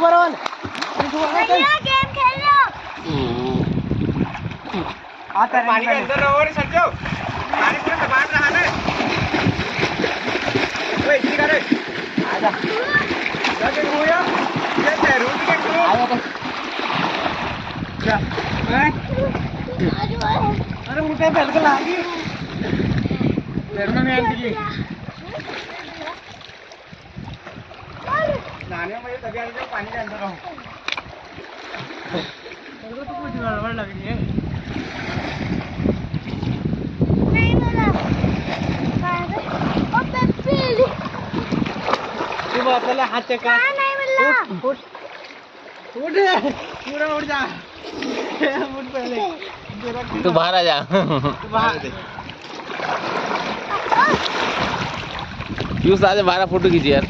बरोबर गेम खेल लो। आता पानी के अंदर रहो रे सच्चो पानी पूरा दबा रहा है ओए इतनी कर आजा जाके घूमो ये तैरू के घूमो आजा क्या अरे मुझे पहले को लागी तैरना नहीं आती नाने में तभी आने जब पानी के अंदर रहो तो कुछ गड़बड़ लग रही है नहीं मिला ओ पेप्सी तू बात ले हाथ चका नहीं मिला उठ उठ पूरा उठ जा उठ पहले तू बाहर आ जा बाहर क्यों साले 12 फोटो खींची यार